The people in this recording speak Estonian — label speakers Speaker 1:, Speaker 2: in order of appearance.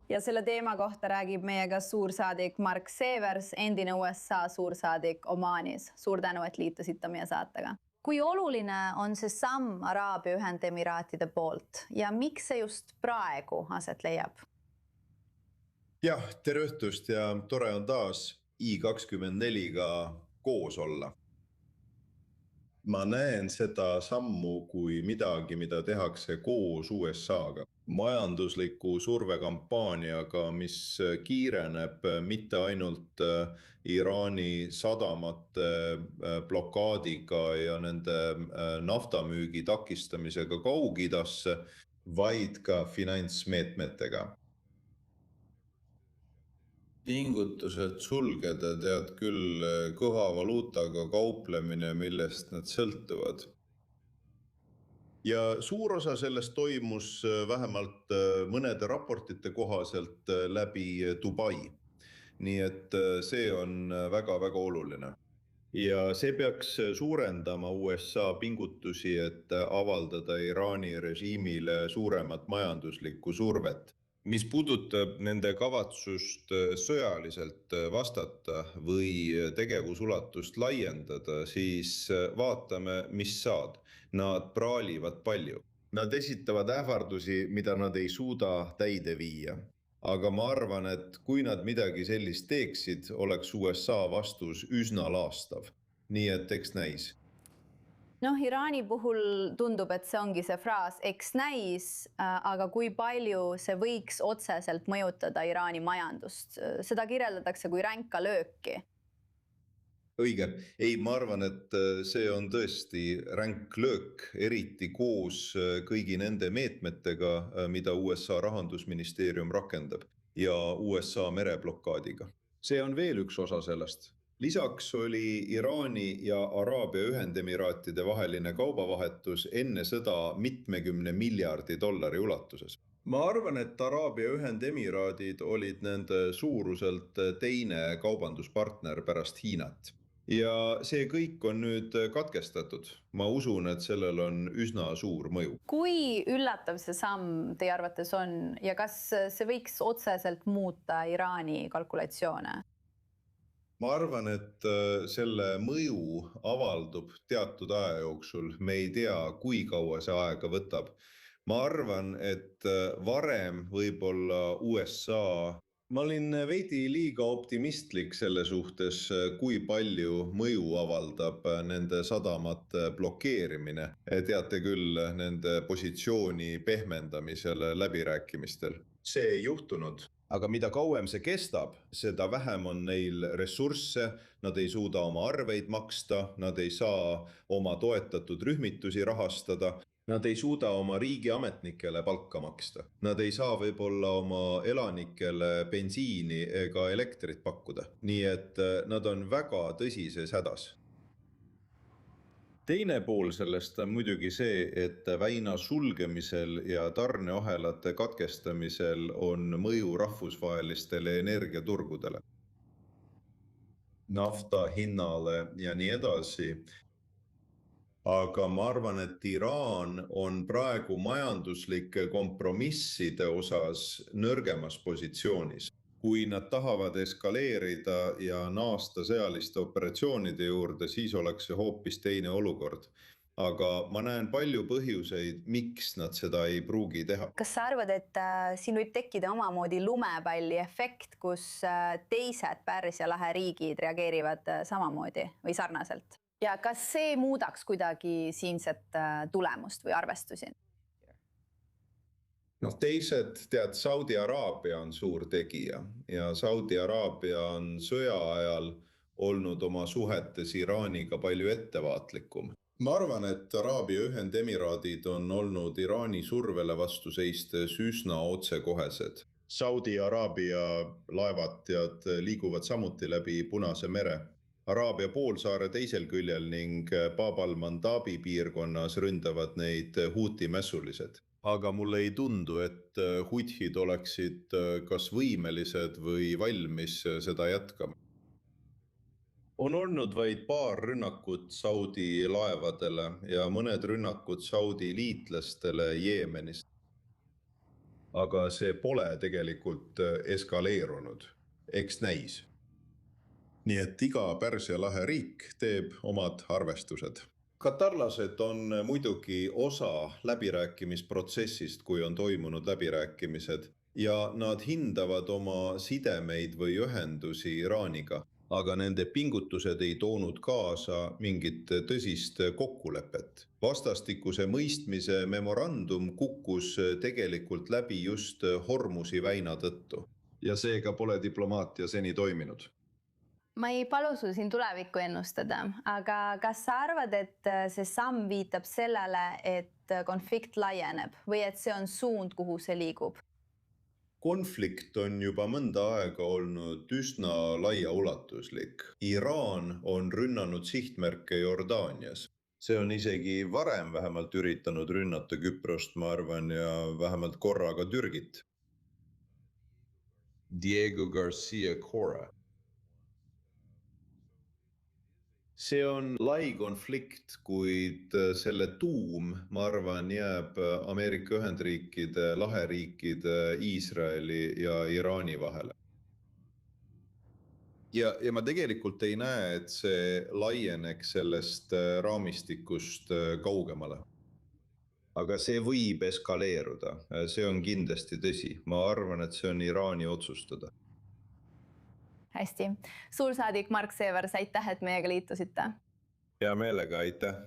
Speaker 1: Ja selle teema kohta räägib meiega suursaadik Mark Severs, endine USA suursaadik Omaanis. Suur tänu, et liitusite meie saatega. Kui oluline on see samm Araabia Ühendemiraatide poolt ja miks see just praegu aset leiab?
Speaker 2: Jah, tere õhtust ja tore on taas I24-ga koos olla. Ma näen seda sammu kui midagi, mida tehakse koos USA-ga. Majandusliku survekampaaniaga, mis kiireneb mitte ainult Iraani sadamate blokaadiga ja nende naftamüügi takistamisega Kaug-Idasse, vaid ka finantsmeetmetega. Pingutused sulgeda tead küll kõva valuutaga kauplemine, millest nad sõltuvad. Ja suur osa sellest toimus vähemalt mõnede raportite kohaselt läbi Dubai. Nii et see on väga-väga oluline. Ja see peaks suurendama USA pingutusi, et avaldada Iraani režiimile suuremat majanduslikku survet. Mis puudutab nende kavatsust sõjaliselt vastata või tegevusulatust laiendada, siis vaatame, mis saad. Nad praalivad palju. Nad esitavad ähvardusi, mida nad ei suuda täide viia. Aga ma arvan, et kui nad midagi sellist teeksid, oleks USA vastus üsna laastav. Nii et eks näis.
Speaker 1: Iraani puhul tundub, et see ongi see fraas eks näis, aga kui palju see võiks otseselt mõjutada Iraani majandust? Seda kirjeldatakse kui ränka lööki.
Speaker 2: Õige. Ei, ma arvan, et see on tõesti ränk löök, eriti koos kõigi nende meetmetega, mida USA rahandusministeerium rakendab ja USA mereblokaadiga. See on veel üks osa sellest. Lisaks oli Iraani ja Araabia Ühendemiraatide vaheline kaubavahetus enne sõda $70 miljardi ulatuses. Ma arvan, et Araabia Ühendemiraadid olid nende suuruselt teine kaubanduspartner pärast Hiinat. Ja see kõik on nüüd katkestatud. Ma usun, et sellel on üsna suur mõju.
Speaker 1: Kui üllatav see samm teie arvates on ja kas see võiks otseselt muuta Iraani kalkulatsioone?
Speaker 2: Ma arvan, et selle mõju avaldub teatud aja jooksul. Me ei tea, kui kaua see aega võtab. Ma arvan, et varem võib-olla USA... Ma olin veidi liiga optimistlik selle suhtes, kui palju mõju avaldab nende sadamate blokeerimine. Teate küll nende positsiooni pehmendamisele läbirääkimistel. See ei juhtunud. Aga mida kauem see kestab, seda vähem on neil ressursse, nad ei suuda oma arveid maksta, nad ei saa oma toetatud rühmitusi rahastada, nad ei suuda oma riigiametnikele palka maksta, nad ei saa võib-olla oma elanikele bensiini ega elektrit pakkuda, nii et nad on väga tõsises hädas. Teine pool sellest on muidugi see, et väina sulgemisel ja tarneahelate katkestamisel on mõju rahvusvahelistele energiaturgudele. Nafta hinnale ja nii edasi. Aga ma arvan, et Iraan on praegu majanduslike kompromisside osas nõrgemas positsioonis. Kui nad tahavad eskaleerida ja naasta sõjaliste operatsioonide juurde, siis oleks see hoopis teine olukord. Aga ma näen palju põhjuseid, miks nad seda ei pruugi teha.
Speaker 1: Kas sa arvad, et siin võib tekkida omamoodi lumepalli efekt, kus teised Pärsia lahe riigid reageerivad samamoodi või sarnaselt? Ja kas see muudaks kuidagi siinset tulemust või arvestusi?
Speaker 2: Teised, tead, Saudi Araabia on suur tegija ja Saudi Araabia on sõja ajal olnud oma suhetes Iraaniga palju ettevaatlikum. Ma arvan, et Araabia Ühendemiraadid on olnud Iraani survele vastu seistes üsna otsekohesed. Saudi Araabia laevad tead, liiguvad samuti läbi Punase mere. Araabia poolsaare teisel küljel ning Bab al-Mandabi piirkonnas ründavad neid Huti mässulised. Aga mulle ei tundu, et hutid oleksid kas võimelised või valmis seda jätkama. On olnud vaid paar rünnakut Saudi laevadele ja mõned rünnakud Saudi liitlastele Jeemenist. aga see pole tegelikult eskaleerunud, eks näis. Nii et iga Pärsia lahe riik teeb omad arvestused. Katarlased on muidugi osa läbirääkimisprotsessist, kui on toimunud läbirääkimised ja nad hindavad oma sidemeid või ühendusi Iraaniga, aga nende pingutused ei toonud kaasa mingit tõsist kokkulepet. Vastastikuse mõistmise memorandum kukkus tegelikult läbi just Hormuzi väina tõttu. Ja seega pole diplomaatia seni toiminud.
Speaker 1: Ma ei palu sul siin tulevikku ennustada, aga kas sa arvad, et see samm viitab sellele, et konflikt laieneb või et see on suund, kuhu see liigub?
Speaker 2: Konflikt on juba mõnda aega olnud üsna laiaulatuslik. Iraan on rünnanud sihtmärke Jordaanias. See on isegi varem vähemalt üritanud rünnata Küprost, ma arvan, ja vähemalt korra ka Türgit. Diego Garcia Cora. See on lai konflikt, kuid selle tuum, ma arvan, jääb Ameerika Ühendriikide, laheriikide, Iisraeli ja Iraani vahele. Ja ma tegelikult ei näe, et see laieneks sellest raamistikust kaugemale. Aga see võib eskaleeruda, see on kindlasti tõsi. Ma arvan, et see on Iraani otsustada.
Speaker 1: Hästi. Suursaadik Mark Seevers, aitäh, et meiega liitusite.
Speaker 2: Hea meelega, aitäh.